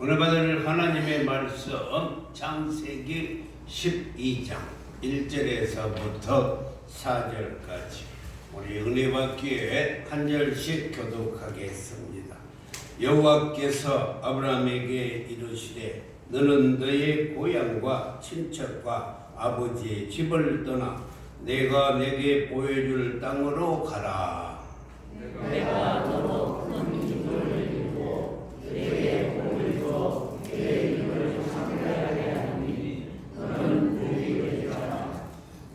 오늘 받을 하나님의 말씀 창세기 12장 1절에서부터 4절까지 우리 은혜 받기에 한 절씩 교독하겠습니다. 여호와께서 아브라함에게 이르시되 너는 너의 고향과 친척과 아버지의 집을 떠나 내가 내게 보여줄 땅으로 가라. 내가 너로 큰 민족을 이루고 내게 복을 줘 내 이름을 창대하게 하니 너는 복이 되리라.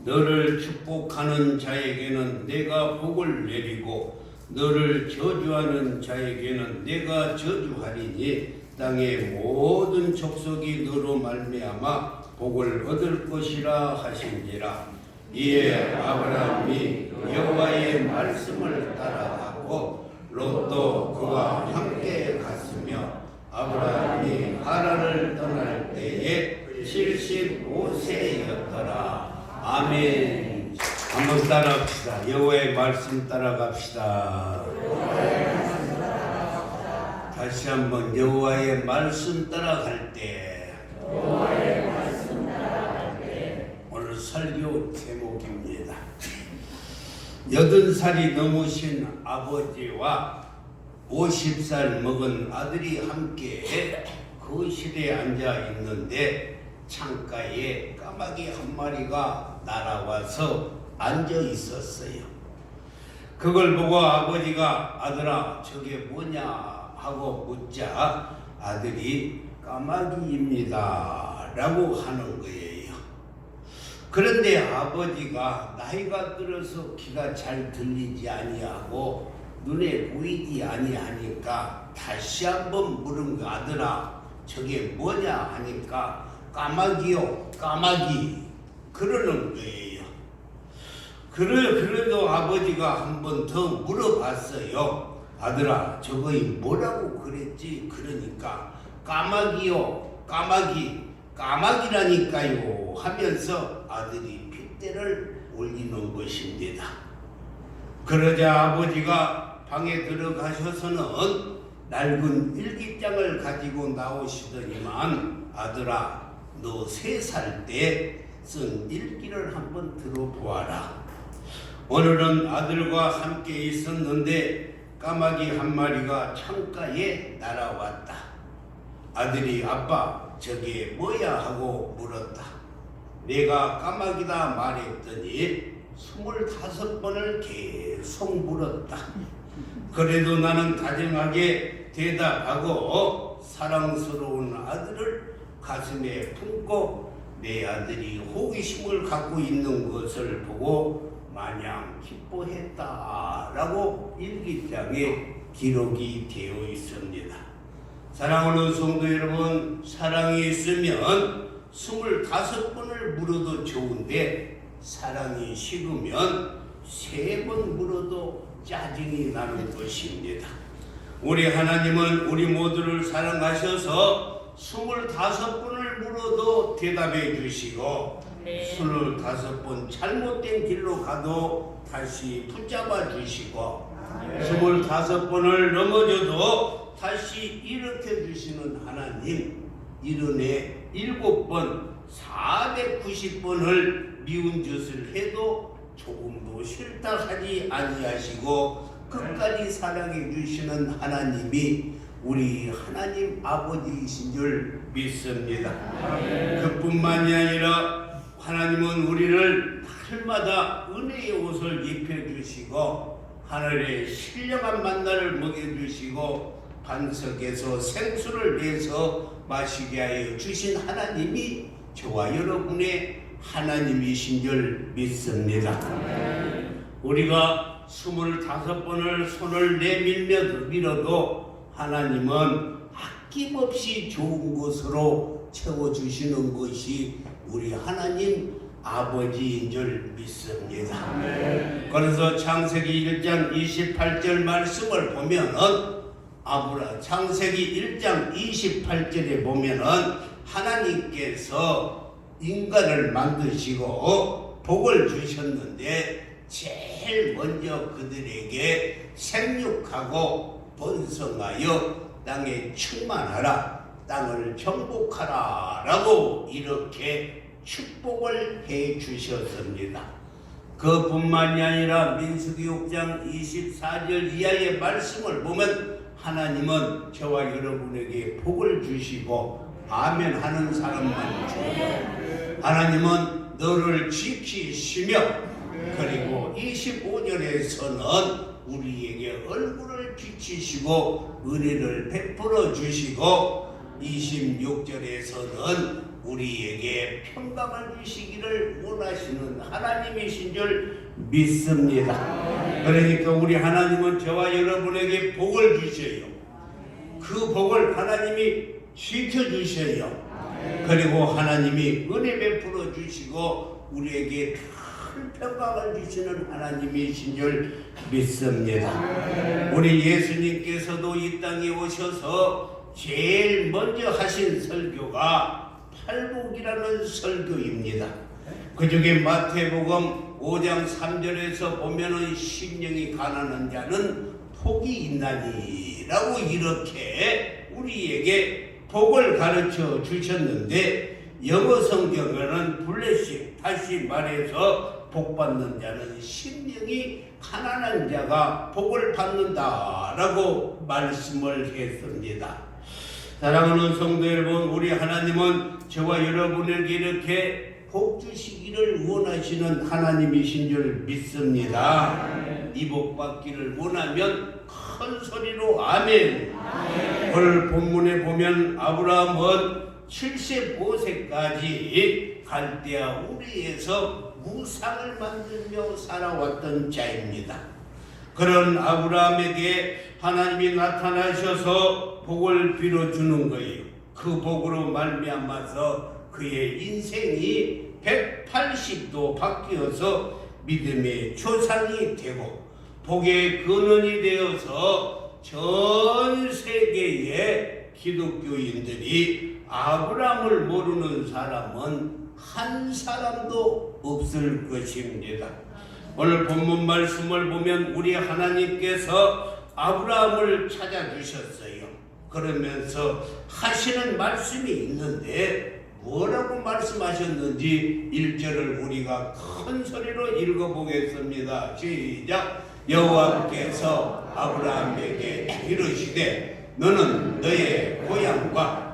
너를 축복하는 자에게는 내가 복을 내리고 너를 저주하는 자에게는 내가 저주하리니 땅의 모든 족속이 너로 말미암아 복을 얻을 것이라 하신지라. 이에 아브라함이 여호와의 말씀을 따라가고 롯도 그와 함께 갔으며 아브라함이 하란을 떠날 때에 75세였더라. 아멘. 한번 따라합시다. 여호와의 말씀 따라갑시다. 다시 한번 여호와의 말씀 따라갈 때 오늘 설교 제목입니다. 80살이 넘으신 아버지와 50살 먹은 아들이 함께 거실에 앉아 있는데 창가에 까마귀 한 마리가 날아와서 앉아 있었어요. 그걸 보고 아버지가 아들아 저게 뭐냐 하고 묻자 아들이 까마귀입니다 라고 하는 거예요. 그런데 아버지가 나이가 들어서 귀가 잘 들리지 아니하고 눈에 보이지 아니하니까 다시 한번 물은 거 아들아 저게 뭐냐 하니까 까마귀요 까마귀 그러는 거예요. 그래도 아버지가 한 번 더 물어봤어요. 아들아 저거이 뭐라고 그랬지? 그러니까 까마귀요 까마귀 까마귀라니까요 하면서 아들이 핏대를 올리는 것입니다. 그러자 아버지가 방에 들어가셔서는 낡은 일기장을 가지고 나오시더니만 아들아 너 3살 때 쓴 일기를 한번 들어보아라. 오늘은 아들과 함께 있었는데 까마귀 한 마리가 창가에 날아왔다. 아들이 아빠 저게 뭐야 하고 물었다. 내가 까마귀다 말했더니 25번을 계속 물었다. 그래도 나는 다정하게 대답하고 사랑스러운 아들을 가슴에 품고 내 아들이 호기심을 갖고 있는 것을 보고 마냥 기뻐했다라고 일기장에 기록이 되어 있습니다. 사랑하는 성도 여러분, 사랑이 있으면 25번을 물어도 좋은데 사랑이 식으면 3번 물어도 짜증이 나는 것입니다. 우리 하나님은 우리 모두를 사랑하셔서 25번을 물어도 대답해 주시고 25번 잘못된 길로 가도 다시 붙잡아 주시고 25번을 넘어져도 다시 일으켜 주시는 하나님, 이른에 7번 490번을 미운 짓을 해도 조금도 싫다 하지 아니하시고 끝까지 사랑해 주시는 하나님이 우리 하나님 아버지이신 줄 믿습니다. 그뿐만이 아니라 하나님은 우리를 날마다 은혜의 옷을 입혀주시고 하늘에 신령한 만나를 먹여주시고 반석에서 생수를 내서 마시게 하여 주신 하나님이 저와 여러분의 하나님이신 줄 믿습니다. 우리가 25번을 손을 밀어도 하나님은 아낌없이 좋은 것으로 채워주시는 것이 우리 하나님 아버지인 줄 믿습니다. 그래서 창세기 1장 28절 말씀을 보면은 창세기 1장 28절에 보면은 하나님께서 인간을 만드시고 복을 주셨는데 제일 먼저 그들에게 생육하고 번성하여 땅에 충만하라 땅을 정복하라 라고 이렇게 축복을 해 주셨습니다. 그뿐만이 아니라 민수기 6장 24절 이하의 말씀을 보면 하나님은 저와 여러분에게 복을 주시고 아멘 하는 사람만 주고 하나님은 너를 지키시며 그리고 25절에서는 우리에게 얼굴을 비치시고 은혜를 베풀어 주시고 26절에서는 우리에게 평강을 주시기를 원하시는 하나님이신 줄 믿습니다. 그러니까 우리 하나님은 저와 여러분에게 복을 주셔요. 그 복을 하나님이 지켜주셔요. 그리고 하나님이 은혜 베풀어 주시고 우리에게 큰 평강을 주시는 하나님이신 줄 믿습니다. 우리 예수님께서도 이 땅에 오셔서 제일 먼저 하신 설교가 팔복이라는 설교입니다. 그 중에 마태복음 5장 3절에서 보면은 심령이 가난한 자는 복이 있나니라고 이렇게 우리에게 복을 가르쳐 주셨는데 영어 성경에는 블레싱, 다시 말해서 복 받는 자는 심령이 가난한 자가 복을 받는다라고 말씀을 했습니다. 사랑하는 성도 여러분, 우리 하나님은 저와 여러분에게 이렇게 복 주시기를 원하시는 하나님이신 줄 믿습니다. 이 복 받기를 원하면 큰 소리로 아멘. 오늘 본문에 보면 아브라함은 75세까지 갈대아 우리에서 무상을 만들며 살아왔던 자입니다. 그런 아브라함에게 하나님이 나타나셔서 복을 빌어주는 거예요. 그 복으로 말미암아서 그의 인생이 180도 바뀌어서 믿음의 조상이 되고 복의 근원이 되어서 전 세계의 기독교인들이 아브라함을 모르는 사람은 한 사람도 없을 것입니다. 오늘 본문 말씀을 보면 우리 하나님께서 아브라함을 찾아주셨어요. 그러면서 하시는 말씀이 있는데 뭐라고 말씀하셨는지 1절을 우리가 큰 소리로 읽어보겠습니다. 시작. 여호와께서 아브라함에게 이르시되 너는 너의 고향과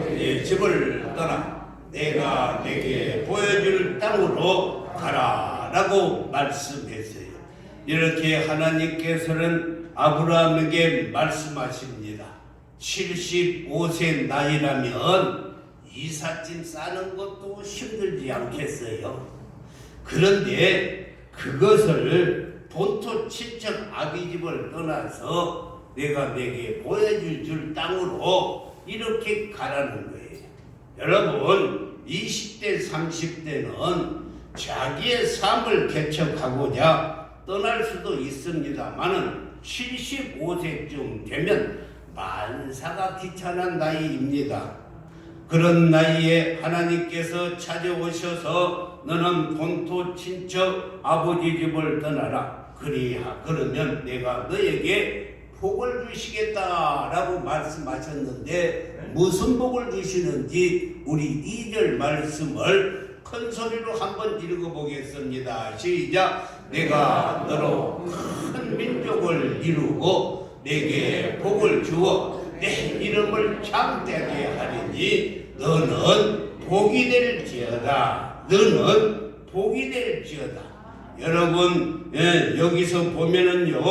네 집을 떠나 내가 내게 보여줄 땅으로 가라 라고 말씀했어요. 이렇게 하나님께서는 아브라함에게 말씀하십니다. 75세 나이라면 이삿짐 싸는 것도 힘들지 않겠어요. 그런데 그것을 본토 친척 아비집을 떠나서 내가 내게 보여줄 땅으로 이렇게 가라는 거예요. 여러분 20대 30대는 자기의 삶을 개척하고자 떠날 수도 있습니다만은 75세쯤 되면 만사가 귀찮은 나이입니다. 그런 나이에 하나님께서 찾아오셔서 너는 본토 친척 아버지 집을 떠나라. 그러면 내가 너에게 복을 주시겠다라고 말씀하셨는데 무슨 복을 주시는지 우리 2절 말씀을 큰 소리로 한번 읽어보겠습니다. 시작. 내가 너로 큰 민족을 이루고 내게 복을 주어 내 이름을 창대하게 하리니 너는 복이 될지어다. 너는 복이 될지어다. 여러분 여기서 보면은요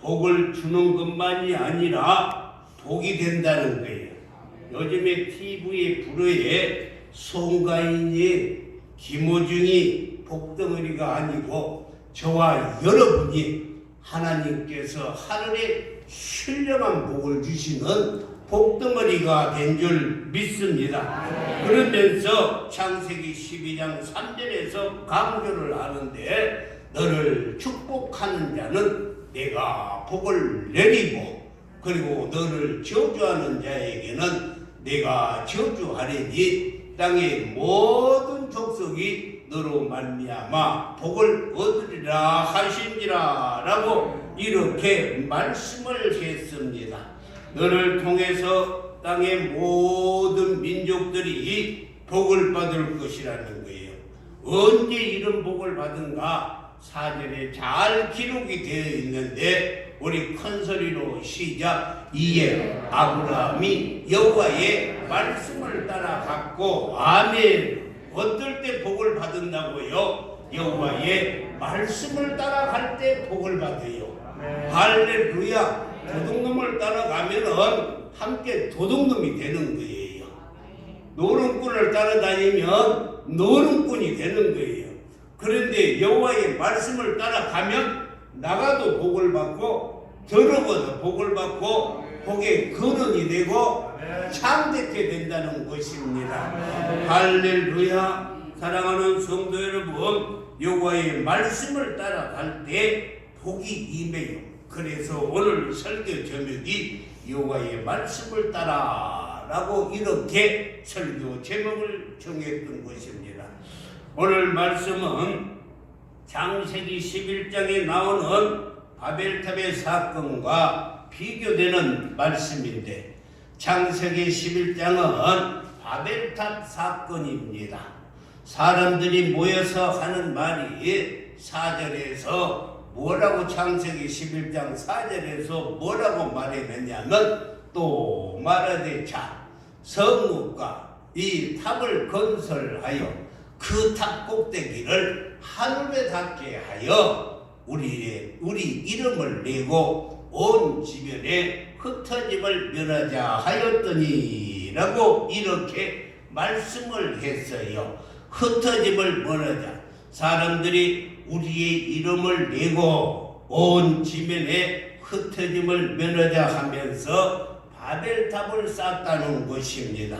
복을 주는 것만이 아니라 복이 된다는 거예요. 요즘에 TV에 불어에 송가인이 김호중이 복덩어리가 아니고 저와 여러분이 하나님께서 하늘에 신령한 복을 주시는 복덩어리가 된 줄 믿습니다. 그러면서 창세기 12장 3절에서 강조를 하는데 너를 축복하는 자는 내가 복을 내리고 그리고 너를 저주하는 자에게는 내가 저주하리니 땅의 모든 족속이 너로 말미암아 복을 얻으리라 하신지라 라고 이렇게 말씀을 했습니다. 너를 통해서 땅의 모든 민족들이 복을 받을 것이라는 거예요. 언제 이런 복을 받은가? 4절에 잘 기록이 되어 있는데 우리 큰 소리로 시작. 이에 아브라함이 여호와의 말씀을 따라갔고 아멘. 어떨 때 복을 받는다고요? 여호와의 말씀을 따라갈 때 복을 받아요. 할렐루야. 도둑놈을 따라가면은 함께 도둑놈이 되는 거예요. 노름꾼을 따라다니면 노름꾼이 되는 거예요. 그런데 여호와의 말씀을 따라가면 나가도 복을 받고 들어가도 복을 받고 복의 근원이 되고 창대케 된다는 것입니다. 할렐루야. 사랑하는 성도 여러분, 여호와의 말씀을 따라갈 때 복이 임해요. 그래서 오늘 설교 제목이 여호와의 말씀을 따라라고 이렇게 설교 제목을 정했던 것입니다. 오늘 말씀은 창세기 11장에 나오는 바벨탑의 사건과 비교되는 말씀인데 창세기 11장은 바벨탑 사건입니다. 사람들이 모여서 하는 말이 4절에서 뭐라고 창세기 11장 4절에서 뭐라고 말했느냐면 또 말하되 자 성읍과 이 탑을 건설하여 그 탑 꼭대기를 하늘에 닿게 하여 우리 이름을 내고 온 지면에 흩어짐을 면하자 하였더니 라고 이렇게 말씀을 했어요. 흩어짐을 면하자. 사람들이 우리의 이름을 내고 온 지면에 흩어짐을 면하자 하면서 바벨탑을 쌓았다는 것입니다.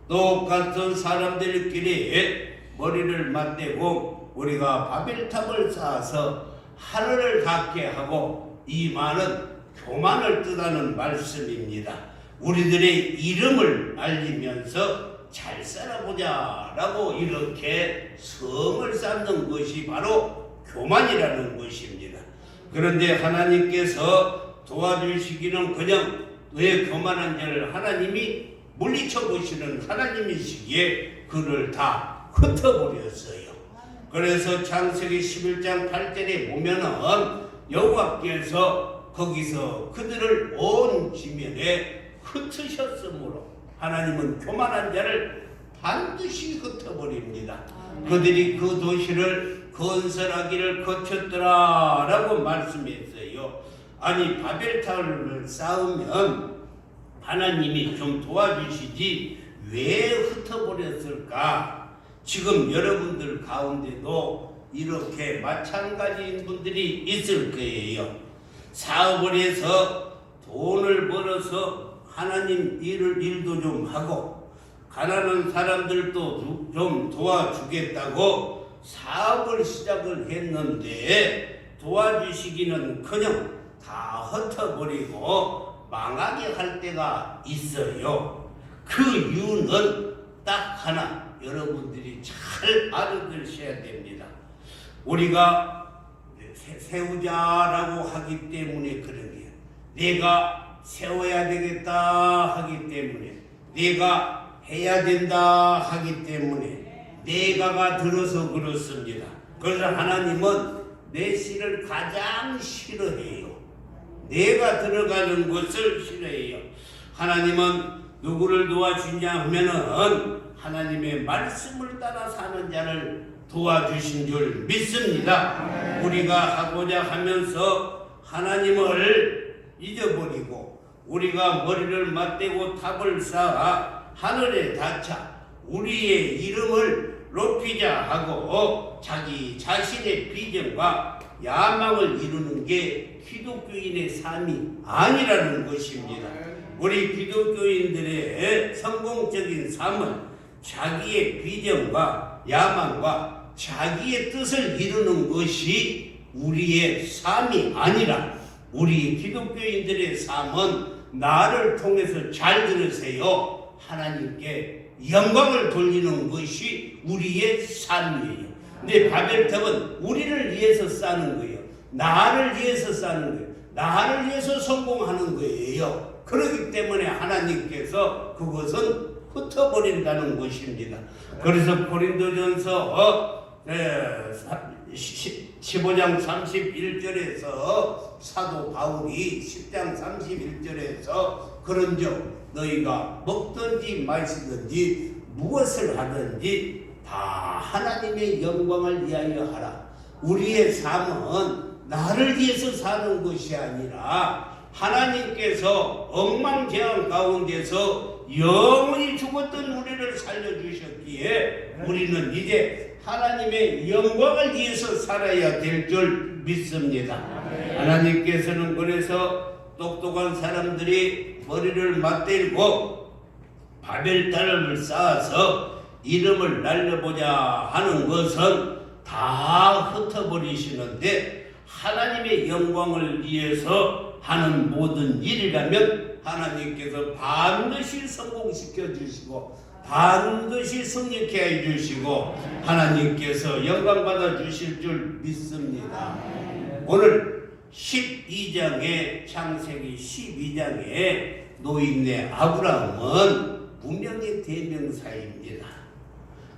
똑같은 사람들끼리 머리를 맞대고 우리가 바벨탑을 쌓아서 하늘을 닿게 하고 이 말은 교만을 뜻하는 말씀입니다. 우리들의 이름을 알리면서 잘 살아보자 라고 이렇게 성을 쌓는 것이 바로 교만이라는 것입니다. 그런데 하나님께서 도와주시기는 그냥 왜 교만한 자를 하나님이 물리쳐 보시는 하나님이시기에 그를 다 흩어버렸어요. 그래서 창세기 11장 8절에 보면은 여호와께서 거기서 그들을 온 지면에 흩으셨으므로 하나님은 교만한 자를 반드시 흩어버립니다. 그들이 그 도시를 건설하기를 거쳤더라 라고 말씀했어요. 아니 바벨탑을 쌓으면 하나님이 좀 도와주시지 왜 흩어버렸을까? 지금 여러분들 가운데도 이렇게 마찬가지인 분들이 있을 거예요. 사업을 해서 돈을 벌어서 하나님 일도 좀 하고 가난한 사람들도 좀 도와주겠다고 사업을 시작을 했는데 도와주시기는 그냥 다 흩어버리고 망하게 할 때가 있어요. 그 이유는 딱 하나, 여러분들이 잘 알아두셔야 됩니다. 우리가 세우자라고 하기 때문에 그런 거예요. 내가 세워야 되겠다 하기 때문에, 내가 해야 된다 하기 때문에, 내가가 들어서 그렇습니다. 그래서 하나님은 내 씨를 가장 싫어해요. 내가 들어가는 것을 싫어해요. 하나님은 누구를 도와주냐 하면은 하나님의 말씀을 따라 사는 자를 도와주신 줄 믿습니다. 우리가 하고자 하면서 하나님을 잊어버리고 우리가 머리를 맞대고 탑을 쌓아 하늘에 닿자 우리의 이름을 높이자 하고 자기 자신의 비전과 야망을 이루는 게 기독교인의 삶이 아니라는 것입니다. 우리 기독교인들의 성공적인 삶은 자기의 비전과 야망과 자기의 뜻을 이루는 것이 우리의 삶이 아니라 우리 기독교인들의 삶은 나를 통해서 잘 들으세요. 하나님께 영광을 돌리는 것이 우리의 삶이에요. 근데 바벨탑은 우리를 위해서 쌓는 거예요. 나를 위해서 쌓는 거예요. 나를 위해서 성공하는 거예요. 그렇기 때문에 하나님께서 그것은 흩어버린다는 것입니다. 그래서 고린도전서 15장 31절에서 사도 바울이 10장 31절에서 그런즉 너희가 먹든지 마시든지 무엇을 하든지 다 하나님의 영광을 위하여 하라. 우리의 삶은 나를 위해서 사는 것이 아니라 하나님께서 엉망재앙 가운데서 영원히 죽었던 우리를 살려주셨기에 우리는 이제 하나님의 영광을 위해서 살아야 될 줄 믿습니다. 하나님께서는 그래서 똑똑한 사람들이 머리를 맞대고 바벨탑을 쌓아서 이름을 날려보자 하는 것은 다 흩어버리시는데 하나님의 영광을 위해서 하는 모든 일이라면 하나님께서 반드시 성공시켜 주시고 반드시 승리케 해주시고 하나님께서 영광받아 주실 줄 믿습니다. 오늘 12장의 창세기 12장의 노인네 아브라함은 문명의 대명사입니다.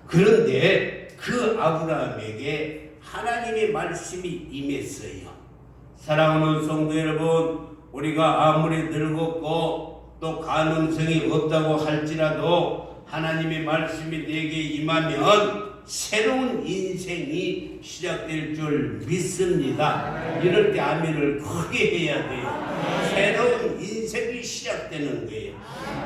그런데 그 아브라함에게 하나님의 말씀이 임했어요. 사랑하는 성도 여러분, 우리가 아무리 늙었고 또 가능성이 없다고 할지라도 하나님의 말씀이 내게 임하면 새로운 인생이 시작될 줄 믿습니다. 이럴 때 아멘을 크게 해야 돼요. 새로운 인생이 시작되는 거예요.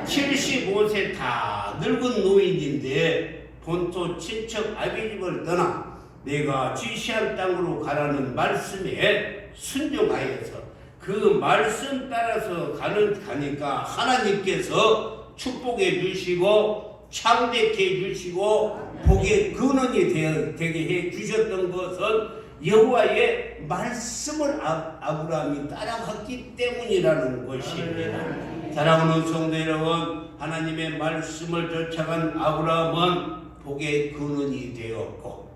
75세 다 늙은 노인인데 본토 친척 아비집을 떠나 내가 지시한 땅으로 가라는 말씀에 순종하여서 그 말씀 따라서 가니까 하나님께서 축복해 주시고 창대케 해주시고 복의 근원이 되게 해 주셨던 것은 여호와의 말씀을 아브라함이 따라갔기 때문이라는 것입니다. 사랑하는 성도 여러분, 하나님의 말씀을 쫓아간 아브라함은 복의 근원이 되었고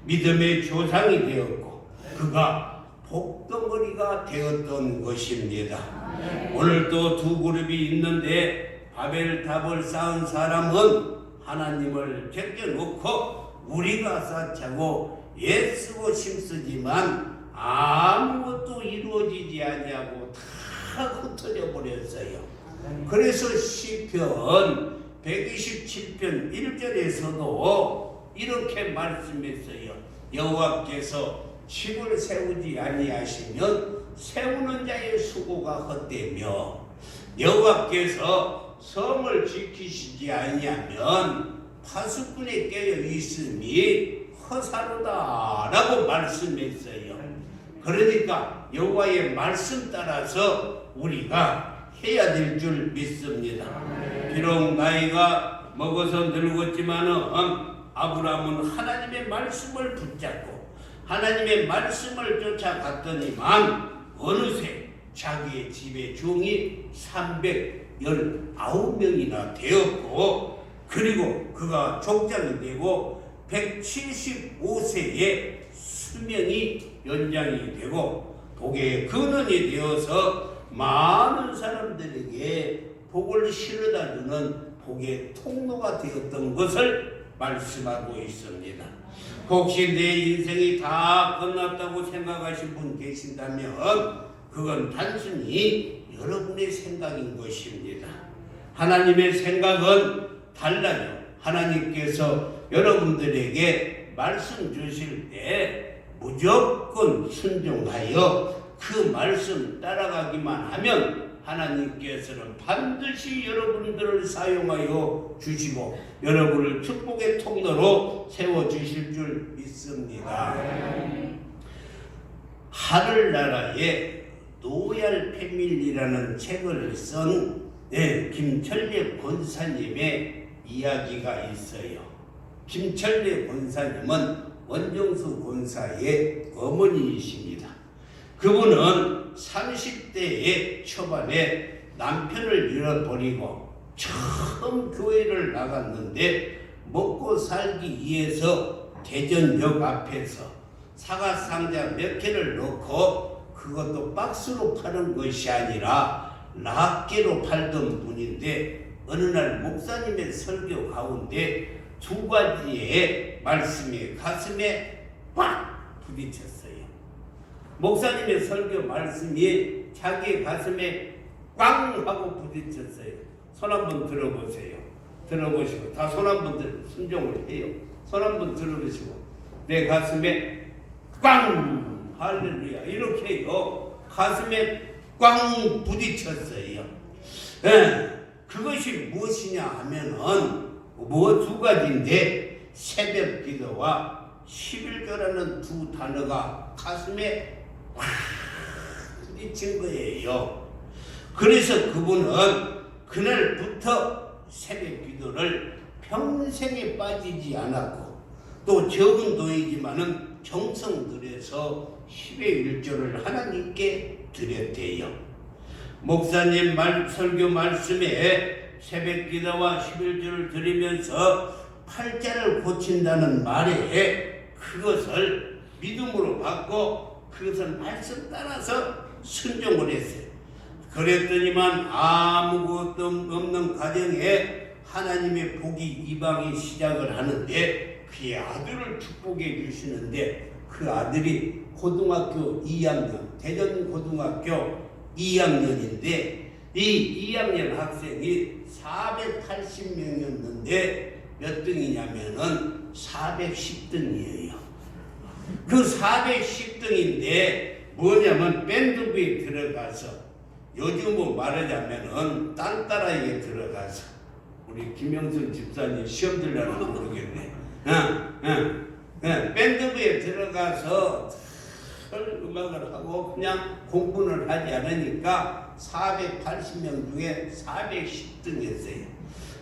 믿음의 조상이 되었고 그가 복덩어리가 되었던 것입니다. 오늘 또 두 그룹이 있는데 바벨탑을 쌓은 사람은 하나님을 제껴놓고 우리가 쌓자고 애쓰고 힘쓰지만 아무것도 이루어지지 아니하고 다 흩어져 버렸어요. 그래서 시편 127편 1절에서도 이렇게 말씀했어요. 여호와께서 집을 세우지 아니하시면 세우는 자의 수고가 헛되며 여호와께서 성을 지키시지 아니하면 파수꾼에 깨어 있음이 허사로다라고 말씀했어요. 그러니까 여호와의 말씀 따라서 우리가 해야 될 줄 믿습니다. 비록 나이가 먹어서 늙었지만은 아브라함은 하나님의 말씀을 붙잡고 하나님의 말씀을 쫓아갔더니만 어느새 자기의 집의 종이 319명이나 되었고 그리고 그가 족장이 되고 175세에 수명이 연장이 되고 복의 근원이 되어서 많은 사람들에게 복을 실어다주는 복의 통로가 되었던 것을 말씀하고 있습니다. 혹시 내 인생이 다 끝났다고 생각하신 분 계신다면 그건 단순히 여러분의 생각인 것입니다. 하나님의 생각은 달라요. 하나님께서 여러분들에게 말씀 주실 때 무조건 순종하여 그 말씀 따라가기만 하면 하나님께서는 반드시 여러분들을 사용하여 주시고 여러분을 축복의 통로로 세워주실 줄 믿습니다. 하늘나라의 노얄 패밀리라는 책을 쓴 김철래 권사님의 이야기가 있어요. 김철래 권사님은 원정수 권사의 어머니이십니다. 그분은 30대의 초반에 남편을 잃어버리고 처음 교회를 나갔는데 먹고 살기 위해서 대전역 앞에서 사과상자 몇 개를 넣고 그것도 박스로 파는 것이 아니라 락계로 팔던 분인데 어느 날 목사님의 설교 가운데 두 가지의 말씀이 가슴에 꽉 부딪혔어요. 목사님의 설교 말씀이 자기의 가슴에 꽝 하고 부딪혔어요. 손 한번 들어보세요. 들어보시고 다 손 한번 순종을 해요. 손 한번 들어보시고 내 가슴에 꽝 할렐루야 이렇게요. 가슴에 꽝 부딪혔어요. 그것이 무엇이냐 하면은 두 가지인데 새벽 기도와 11조라는 두 단어가 가슴에 확 부딪힌 거예요. 그래서 그분은 그날부터 새벽 기도를 평생에 빠지지 않았고 또 적은 돈이지만은 정성 들여서 10의 1조를 하나님께 드렸대요. 목사님 설교 말씀에 새벽 기도와 11조를 드리면서 팔자를 고친다는 말에 그것을 믿음으로 받고 그것을 말씀 따라서 순종을 했어요. 그랬더니만 아무것도 없는 가정에 하나님의 복이 이방이 시작을 하는데 그의 아들을 축복해 주시는데 그 아들이 고등학교 2학년 대전 고등학교 2학년인데 이 2학년 학생이 480명이었는데 몇 등이냐면은 410등이에요. 그 410등인데 뭐냐면 밴드부에 들어가서 요즘 뭐 말하자면은 딴따라에게 들어가서 우리 김영선 집사님 시험 들려는 모르겠네. 밴드부에 들어가서 음악을 하고 그냥 공부를 하지 않으니까 480명 중에 410등이었어요.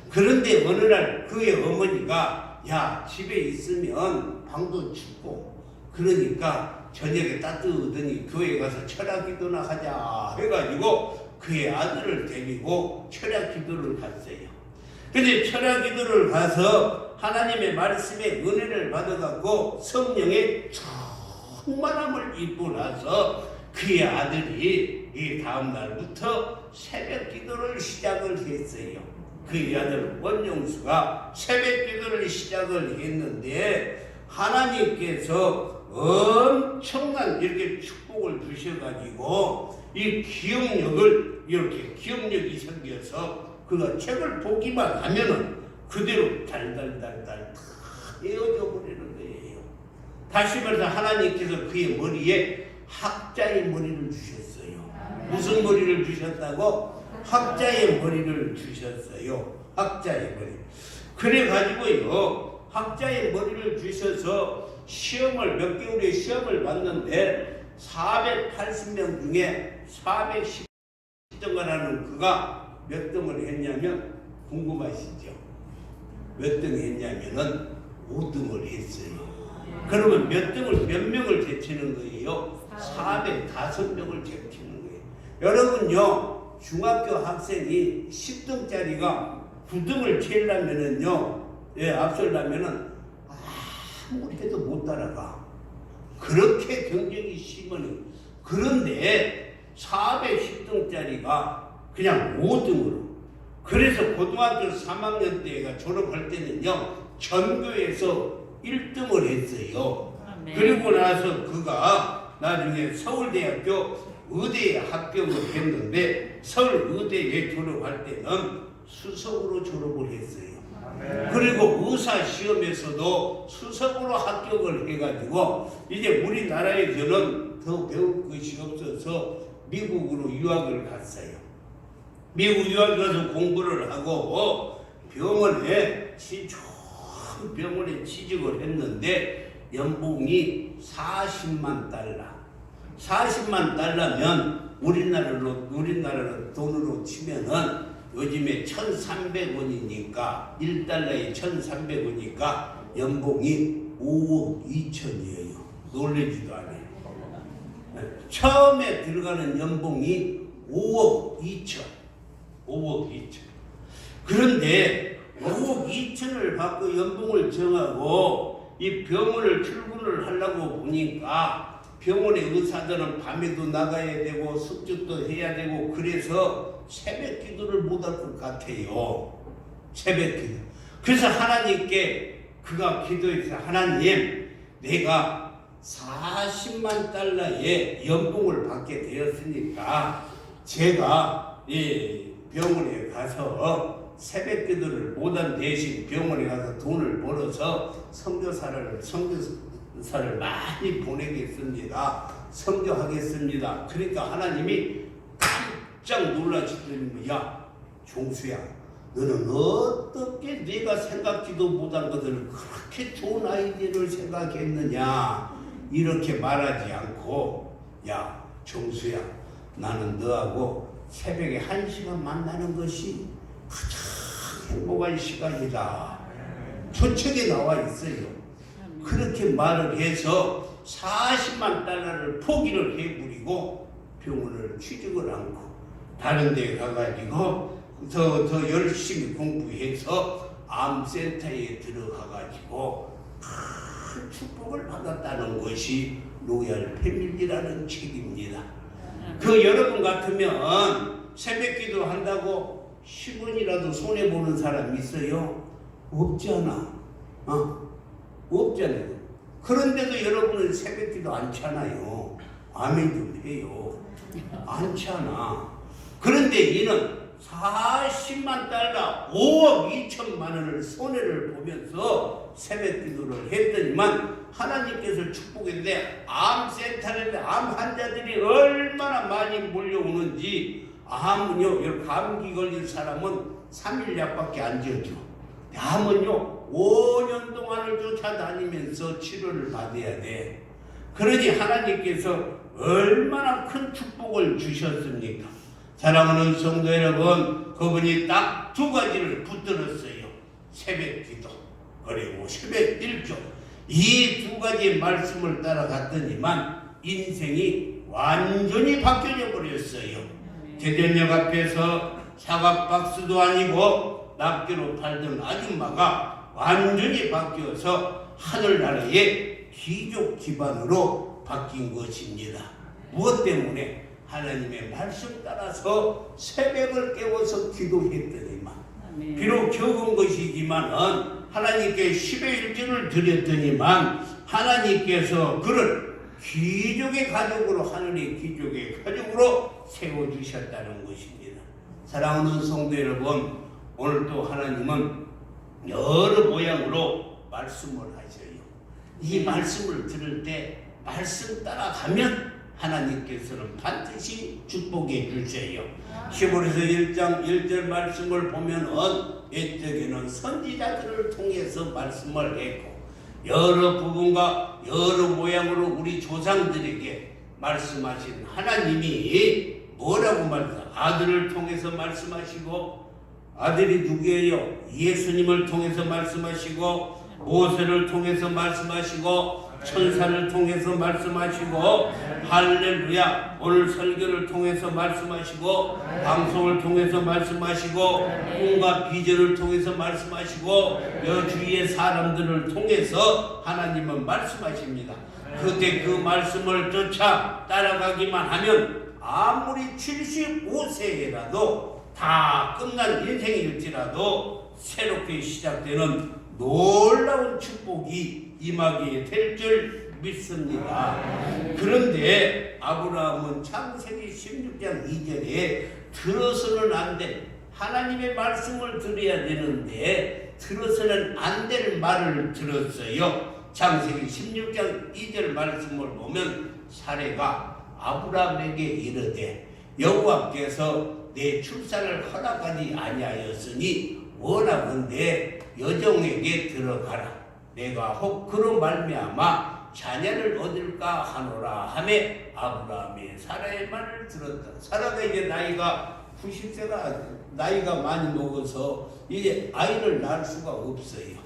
그런데 어느 날 그의 어머니가 야 집에 있으면 방도 춥고 그러니까 저녁에 따뜻하더니 교회 가서 철학 기도나 하자 해가지고 그의 아들을 데리고 철학 기도를 갔어요. 근데 철학 기도를 가서 하나님의 말씀에 은혜를 받아갖고 성령의 충만함을 입고 나서 그의 아들이 이 다음 날부터 새벽 기도를 시작을 했어요. 그의 아들 원용수가 새벽 기도를 시작을 했는데 하나님께서 엄청난 이렇게 축복을 주셔가지고 이 기억력을 이렇게 기억력이 생겨서 그가 책을 보기만 하면은 그대로 달달달달 다 에어져 버리는 거예요. 다시 말해서 하나님께서 그의 머리에 학자의 머리를 주셨어요. 무슨 머리를 주셨다고? 학자의 머리를 주셨어요. 학자의 머리. 그래가지고요 학자의 머리를 주셔서 시험을 몇 개월의 시험을 봤는데 480명 중에 410등을 하는 그가 몇 등을 했냐면 궁금하시죠? 몇 등 했냐면은 5등을 했어요. 그러면 몇 명을 제치는 거예요? 405명을 제치는 거예요. 여러분요 중학교 학생이 10등짜리가 9등을 채우려면은요 앞서려면은 아무리 해도 못 따라가. 그렇게 경쟁이 심하니. 그런데 410등짜리가 그냥 5등으로. 그래서 고등학교 3학년 때가 졸업할 때는요 전교에서 1등을 했어요. 그리고 나서 그가 나중에 서울대학교 의대에 합격을 했는데 서울의대에 졸업할 때는 수석으로 졸업을 했어요. 그리고 의사 시험에서도 수석으로 합격을 해가지고 이제 우리나라에서는 더 배울 것이 없어서 미국으로 유학을 갔어요. 미국 유학 가서 공부를 하고 병원에 취직을 했는데 연봉이 40만 달러. 40만 달러면 우리나라 돈으로 치면은 요즘에 1,300원이니까 1달러에 1,300원이니까 연봉이 5억 2천이에요. 놀라지도 않아요. 처음에 들어가는 연봉이 5억 2천. 5억 2천. 그런데 5억 2천을 받고 연봉을 정하고 이 병원을 출근을 하려고 보니까 병원의 의사들은 밤에도 나가야 되고 숙직도 해야 되고 그래서 새벽 기도를 못할 것 같아요. 새벽 기도. 그래서 하나님께 그가 기도해서 하나님, 내가 40만 달러의 연봉을 받게 되었으니까 제가 이 병원에 가서 새벽 기도를 못한 대신 병원에 가서 돈을 벌어서 선교사를 많이 보내겠습니다. 선교하겠습니다. 그러니까 하나님이 깜짝 놀라시더니 야 종수야, 너는 어떻게 네가 생각지도 못한 것을 그렇게 좋은 아이디어를 생각했느냐, 이렇게 말하지 않고 야 종수야, 나는 너하고 새벽에 1시간 만나는 것이 가장 행복한 시간이다. 초책에 나와 있어요. 그렇게 말을 해서 40만 달러를 포기를 해버리고 병원을 취직을 않고 다른 데 가가지고 더 열심히 공부해서 암센터에 들어가가지고 큰 축복을 받았다는 것이 로얄 패밀리라는 책입니다. 그 여러분 같으면 새벽 기도 한다고 10원이라도 손해보는 사람 있어요? 없잖아. 없잖아요. 그런데도 여러분은 새벽 기도 않잖아요. 아멘 좀 해요. 않잖아. 그런데 이는 40만 달러 5억 2천만 원을 손해를 보면서 새벽 기도를 했더니만 하나님께서 축복했는데 암센터에 암 환자들이 얼마나 많이 몰려오는지, 암은요, 감기 걸린 사람은 3일 약밖에 안 지어줘. 암은요 5년 동안을 쫓아다니면서 치료를 받아야 돼. 그러니 하나님께서 얼마나 큰 축복을 주셨습니까? 사랑하는 성도 여러분, 그분이 딱 두 가지를 붙들었어요. 새벽 기도 그리고 새벽 일조. 이 두 가지 말씀을 따라갔더니만 인생이 완전히 바뀌어 버렸어요. 대전역 앞에서 사각박스도 아니고 납기로 팔던 아줌마가 완전히 바뀌어서 하늘나라의 귀족 기반으로 바뀐 것입니다. 무엇 때문에? 하나님의 말씀 따라서 새벽을 깨워서 기도했더니만, 비록 적은 것이지만은 하나님께 10의 1조를 드렸더니만 하나님께서 그를 귀족의 가족으로, 하늘의 귀족의 가족으로 세워주셨다는 것입니다. 사랑하는 성도 여러분, 오늘 또 하나님은 여러 모양으로 말씀을 하셔요. 이 말씀을 들을 때 말씀 따라가면 하나님께서는 반드시 축복해 주세요. 히브리서 1장 1절 말씀을 보면 옛적에는 선지자들을 통해서 말씀을 했고 여러 부분과 여러 모양으로 우리 조상들에게 말씀하신 하나님이 뭐라고 말해서 아들을 통해서 말씀하시고, 아들이 누구예요? 예수님을 통해서 말씀하시고, 모세를 통해서 말씀하시고, 천사를 통해서 말씀하시고, 할렐루야, 오늘 설교를 통해서 말씀하시고, 방송을 통해서 말씀하시고, 꿈과 비전을 통해서 말씀하시고, 여주위의 사람들을 통해서 하나님은 말씀하십니다. 그때 그 말씀을 쫓아 따라가기만 하면 아무리 75세라도 다 끝난 인생일지라도 새롭게 시작되는 놀라운 축복이 임하게 될 줄 믿습니다. 그런데 아브라함은 창세기 16장 2절에 들어서는 안 될 하나님의 말씀을 들어야 되는데 들어서는 안 될 말을 들었어요. 창세기 16장 2절 말씀을 보면 사레가 아브라함에게 이르되 여호와께서 내 출산을 허락하지 아니하였으니 원하건대 여종에게 들어가라. 내가 혹 그로 말미암아 자녀를 얻을까 하노라 하매 아브라함이 사라의 말을 들었다. 사라가 이제 나이가 90세가 나이가 많이 먹어서 이제 아이를 낳을 수가 없어요.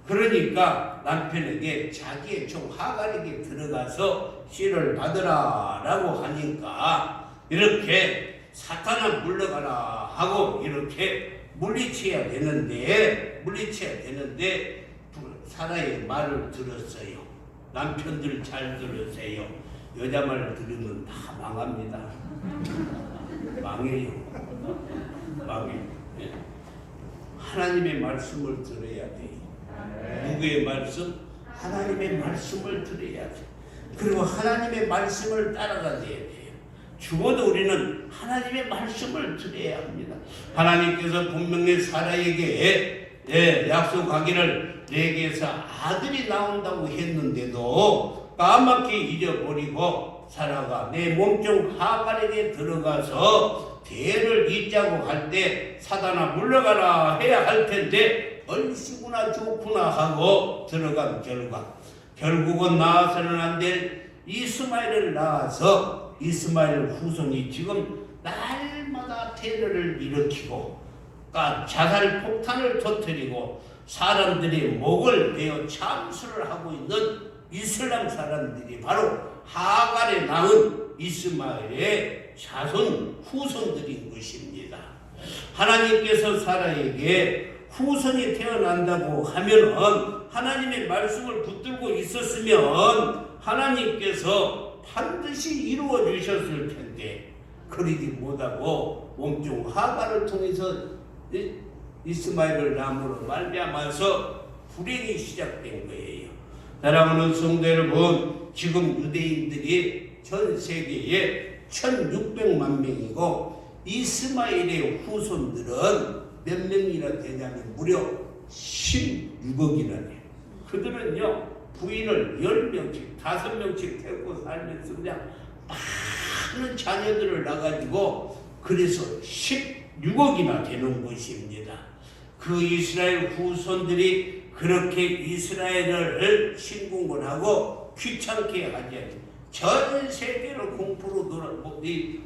그러니까 남편에게 자기의 종 하갈에게 들어가서 씨를 받으라 라고 하니까 이렇게 사탄아 물러가라 하고 이렇게 물리쳐야 되는데 사라의 말을 들었어요. 남편들 잘 들으세요. 여자 말 들으면 다 망합니다. 망해요. 망해요. 예. 하나님의 말씀을 들어야 돼요. 누구의 말씀? 하나님의 말씀을 들어야 돼요. 그리고 하나님의 말씀을 따라가야 돼요. 죽어도 우리는 하나님의 말씀을 들어야 합니다. 하나님께서 분명히 사라에게 약속하기를 내게서 아들이 나온다고 했는데도 까맣게 잊어버리고 사라가 내 몸종 하갈에게 들어가서 대를 잇자고 할 때 사단아 물러가라 해야 할 텐데 얼씨구나 좋구나 하고 들어간 결과 결국은 낳아서는 안 될 이스마엘을 낳아서 이스마엘 후손이 지금 날마다 테러를 일으키고 자살 폭탄을 터뜨리고 사람들이 목을 베어 참수를 하고 있는 이슬람 사람들이 바로 하갈에 낳은 이스마엘의 자손 후손들인 것입니다. 하나님께서 사라에게 후손이 태어난다고 하면은 하나님의 말씀을 붙들고 있었으면 하나님께서 반드시 이루어 주셨을 텐데 그러지 못하고 몸종 하갈을 통해서 이스마엘을 낳음으로 말미암아서 불행이 시작된 거예요. 사랑하는 성도 여러분, 지금 유대인들이 전 세계에 1600만 명이고 이스마엘의 후손들은 몇 명이나 되냐면 무려 16억이나 돼요. 그들은요 부인을 10명씩 5명씩 데리고 살면서 그냥 많은 자녀들을 낳아가지고 그래서 16억이나 되는 것입니다. 그 이스라엘 후손들이 그렇게 이스라엘을 침공을 귀찮게 하지 않습니다. 전 세계를 공포로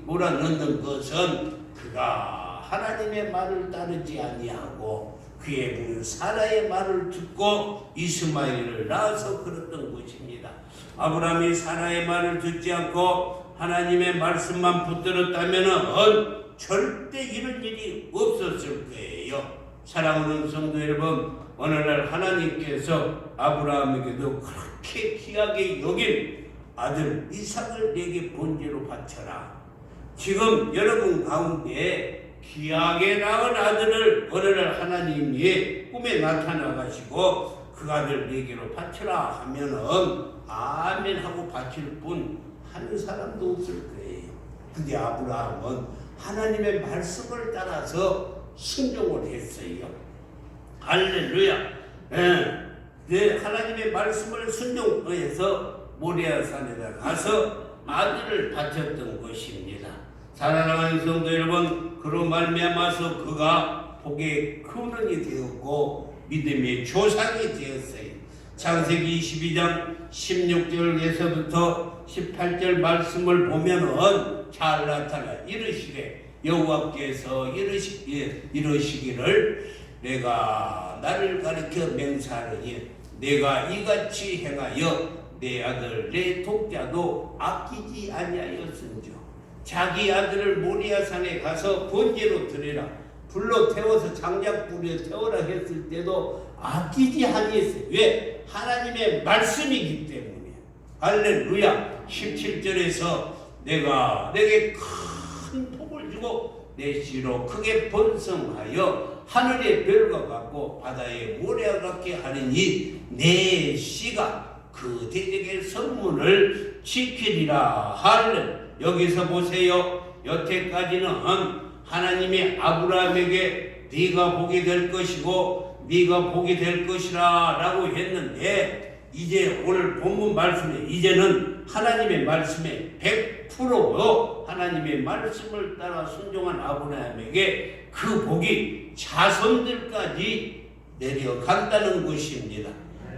몰아넣는 것은 그가 하나님의 말을 따르지 아니하고 그의 부인 사라의 말을 듣고 이스마엘을 낳아서 그랬던 것입니다. 아브라함이 사라의 말을 듣지 않고 하나님의 말씀만 붙들었다면 절대 이런 일이 없었을 거예요. 사랑하는 성도 여러분, 어느 날 하나님께서 아브라함에게도 그렇게 귀하게 여긴 아들 이삭을 내게 번제로 바쳐라. 지금 여러분 가운데 귀하게 낳은 아들을 어느 날 하나님이 꿈에 나타나 가시고 그 아들 내게로 바쳐라 하면은 아멘 하고 바칠 분 한 사람도 없을 거예요. 근데 아브라함은 하나님의 말씀을 따라서 순종을 했어요. 할렐루야. 하나님의 말씀을 순종해서 모리아산에다 가서 아들을 바쳤던 것입니다. 사랑하는 성도 여러분, 그로 말미암아서 그가 복의 근원이 되었고 믿음의 조상이 되었어요. 창세기 22장 16절에서부터 18절 말씀을 보면은 잘 나타나 이르시되 여호와께서 이르시기를 내가 나를 가리켜 맹세하느니 내가 이같이 행하여 내 아들 내 독자도 아끼지 아니하였은즉 자기 아들을 모리아산에 가서 번제로 드리라 불로 태워서 장작불에 태워라 했을 때도 아끼지 아니했어요. 왜? 하나님의 말씀이기 때문에. 할렐루야. 17절에서 내가 내게 큰 복을 주고 내 씨로 크게 번성하여 하늘의 별과 같고 바다의 모래와 같게 하리니 내 씨가 그 대적의 성문을 지키리라. 할렐루야. 여기서 보세요. 여태까지는 하나님이 아브라함에게 네가 복이 될 것이고 네가 복이 될 것이라 라고 했는데 이제 오늘 본문 말씀에 이제는 하나님의 말씀에 100% 하나님의 말씀을 따라 순종한 아브라함에게 그 복이 자손들까지 내려간다는 것입니다.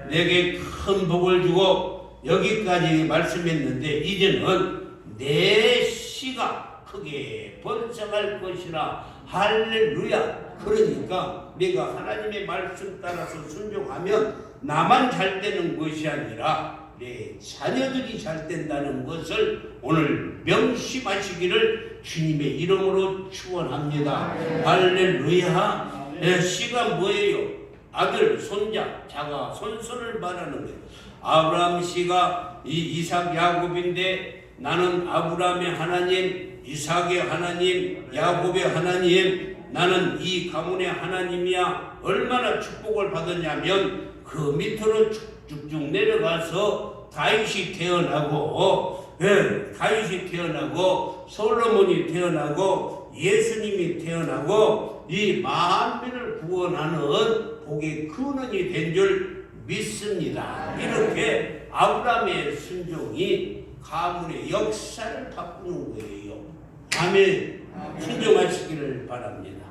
내게 큰 복을 주고 여기까지 말씀했는데 이제는 내 씨가 크게 번성할 것이라. 할렐루야. 그러니까 내가 하나님의 말씀 따라서 순종하면 나만 잘 되는 것이 아니라 내 자녀들이 잘 된다는 것을 오늘 명심하시기를 주님의 이름으로 축원합니다. 할렐루야. 내 씨가 뭐예요? 아들, 손자, 자가, 손손을 말하는 거예요. 아브라함 씨가 이삭 야곱인데 나는 아브라함의 하나님 이삭의 하나님, 야곱의 하나님, 나는 이 가문의 하나님이야. 얼마나 축복을 받았냐면 그 밑으로 쭉쭉 내려가서 다윗이 태어나고, 다윗이 태어나고, 솔로몬이 태어나고, 예수님이 태어나고, 이 만민을 구원하는 복의 근원이 된 줄 믿습니다. 이렇게 아브라함의 순종이 가문의 역사를 바꾸는 거예요. 아멘. 순종하시기를 바랍니다.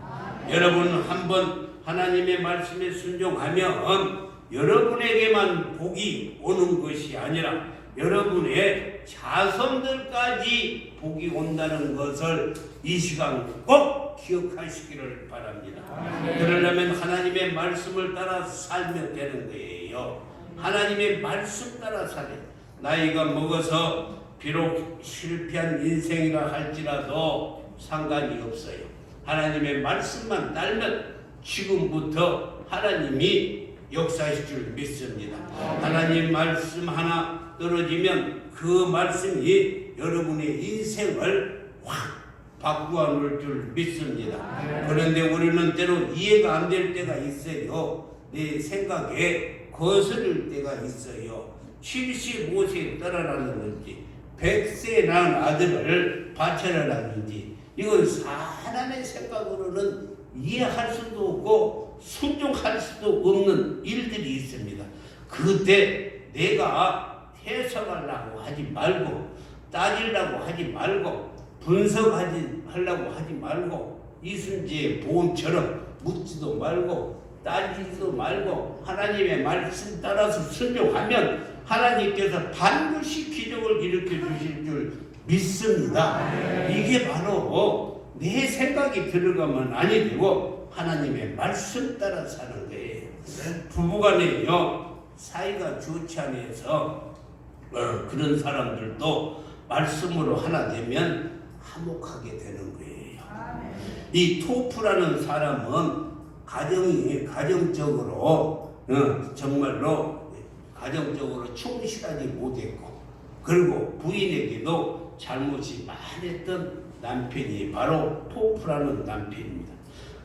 여러분 한번 하나님의 말씀에 순종하면 여러분에게만 복이 오는 것이 아니라 여러분의 자손들까지 복이 온다는 것을 이 시간 꼭 기억하시기를 바랍니다. 그러려면 하나님의 말씀을 따라 살면 되는 거예요. 하나님의 말씀 따라 살아요. 나이가 먹어서 비록 실패한 인생이라 할지라도 상관이 없어요. 하나님의 말씀만 따르면 지금부터 하나님이 역사하실 줄 믿습니다. 하나님 말씀 하나 떨어지면 그 말씀이 여러분의 인생을 확 바꾸어 놓을 줄 믿습니다. 그런데 우리는 때로 이해가 안 될 때가 있어요. 내 생각에 거스를 때가 있어요. 75세 떨어라는지 100세 낳은 아들을 바쳐라는지 이건 사람의 생각으로는 이해할 수도 없고 순종할 수도 없는 일들이 있습니다. 그때 내가 해석하려고 하지 말고 따지려고 하지 말고 분석하려고 하지 말고 이순재의 보험처럼 묻지도 말고 따지지도 말고 하나님의 말씀 따라서 순종하면 하나님께서 반드시 기적을 일으켜 주실 줄 믿습니다. 이게 바로 내 생각이 들어가면 아니 되고 하나님의 말씀 따라 사는 거예요. 부부간에요 사이가 좋지 않아서 그런 사람들도 말씀으로 하나 되면 화목하게 되는 거예요. 이 토프라는 사람은 가정적으로 정말로 가정적으로 충실하지 못했고 그리고 부인에게도 잘못이 많았던 남편이 바로 토프라는 남편입니다.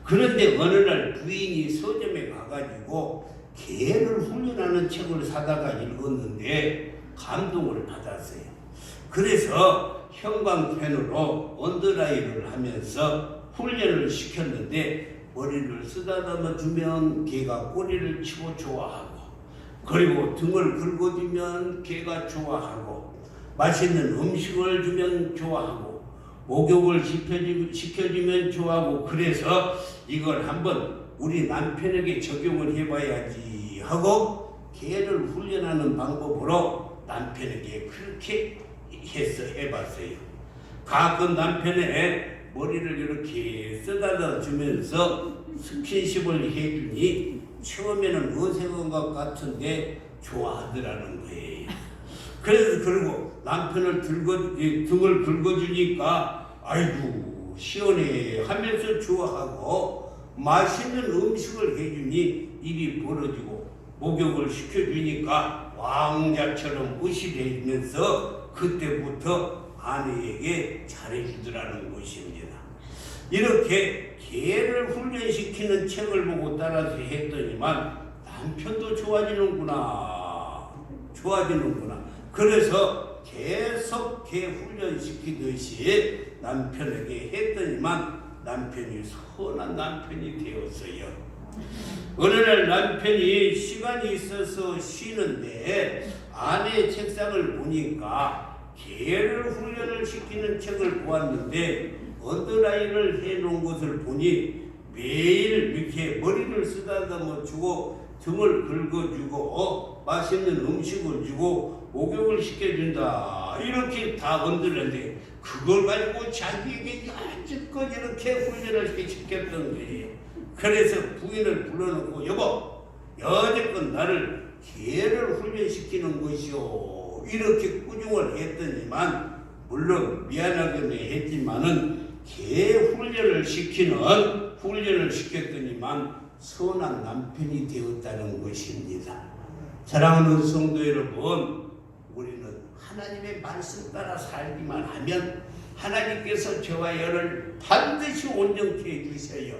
그런데 어느 날 부인이 서점에 가가지고 개를 훈련하는 책을 사다가 읽었는데 감동을 받았어요. 그래서 형광펜으로 언더라인을 하면서 훈련을 시켰는데 머리를 쓰다듬어 주면 개가 꼬리를 치고 좋아하고 그리고 등을 긁어주면 개가 좋아하고 맛있는 음식을 주면 좋아하고 목욕을 시켜주면 좋아하고 그래서 이걸 한번 우리 남편에게 적용을 해봐야지 하고 개를 훈련하는 방법으로 남편에게 그렇게 해봤어요. 가끔 남편의 머리를 이렇게 쓰다듬어 주면서 스킨십을 해주니 처음에는 어색한 것 같은데 좋아하더라는 거예요. 그래서 그리고 남편을 등을 긁어주니까 아이고 시원해 하면서 좋아하고 맛있는 음식을 해주니 입이 벌어지고 목욕을 시켜주니까 왕자처럼 의식해주면서 그때부터 아내에게 잘해주더라는 것입니다. 이렇게 개를 훈련시키는 책을 보고 따라서 했더니만 남편도 좋아지는구나. 그래서 계속 개 훈련시키듯이 남편에게 했더니만 남편이 선한 남편이 되었어요. 어느 날 남편이 시간이 있어서 쉬는데 아내의 책상을 보니까 개를 훈련을 시키는 책을 보았는데 언더라인을 해놓은 것을 보니 매일 이렇게 머리를 쓰다듬어 주고 등을 긁어주고 맛있는 음식을 주고 목욕을 시켜준다 이렇게 다 언더라인데 그걸 가지고 자기에게 여지껏 이렇게 훈련을 시켰던 거예요. 그래서 부인을 불러놓고 여보 여지껏 나를 개를 훈련시키는 것이오 이렇게 꾸중을 했더니만 물론 미안하게는 했지만은 개 훈련을 시켰더니만 선한 남편이 되었다는 것입니다. 사랑하는 성도 여러분, 우리는 하나님의 말씀 따라 살기만 하면 하나님께서 저와 여를 반드시 온전케 해주셔요.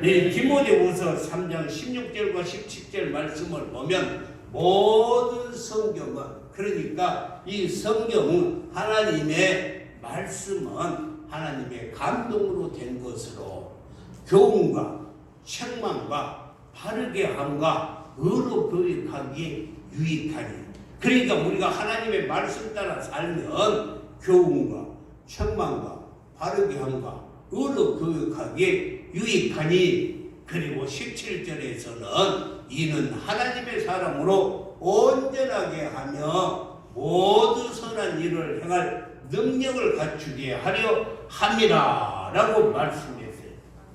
디모데후서 3장 16절과 17절 말씀을 보면 모든 성경은, 그러니까 이 성경은 하나님의 말씀은 하나님의 감동으로 된 것으로 교훈과 책망과 바르게 함과 의로 교육하기에 유익하니, 그러니까 우리가 하나님의 말씀 따라 살면 교훈과 책망과 바르게 함과 의로 교육하기에 유익하니, 그리고 17절에서는 이는 하나님의 사람으로 온전하게 하며 모두 선한 일을 행할 능력을 갖추게 하려 함이라 라고 말씀했어요.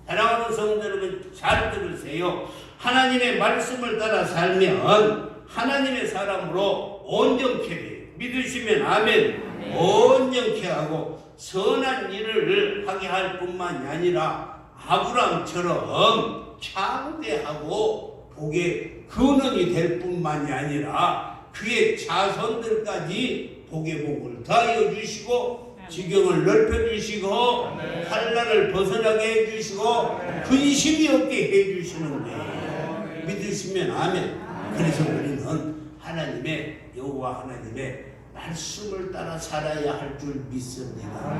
사랑하는 성도 여러분, 잘 들으세요. 하나님의 말씀을 따라 살면 하나님의 사람으로 온전케 돼요. 믿으시면 아멘. 온전케 하고 선한 일을 하게 할 뿐만이 아니라 아브람처럼 창대하고 복의 근원이 될 뿐만이 아니라 그의 자손들까지 복의 복을 더하여 주시고 지경을 넓혀 주시고 환난을 벗어나게 해 주시고 근심이 없게 해 주시는데, 믿으시면 아멘. 그래서 우리는 하나님의 여호와 하나님의 말씀을 따라 살아야 할 줄 믿습니다.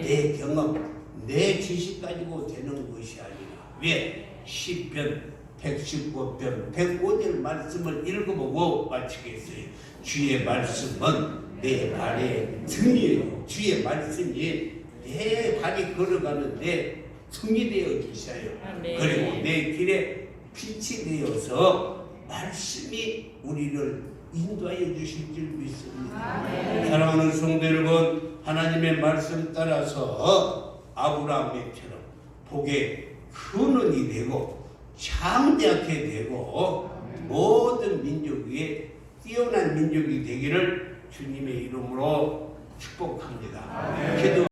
내 경험, 내 지식 가지고 되는 것이 아니라, 왜? 시편 119편 105절 말씀을 읽어보고 마치겠어요. 주의 말씀은 내 발의 등이에요. 주의 말씀이 내 발이 걸어가는데 등이 되어 주셔요. 그리고 내 길에 빛이 되어서 말씀이 우리를 인도하여 주실 줄 믿습니다. 사랑하는 성도 여러분, 하나님의 말씀 따라서 아브라함처럼 복의 근원이 되고 창대하게 되고 모든 민족 위에 뛰어난 민족이 되기를 주님의 이름으로 축복합니다. 기도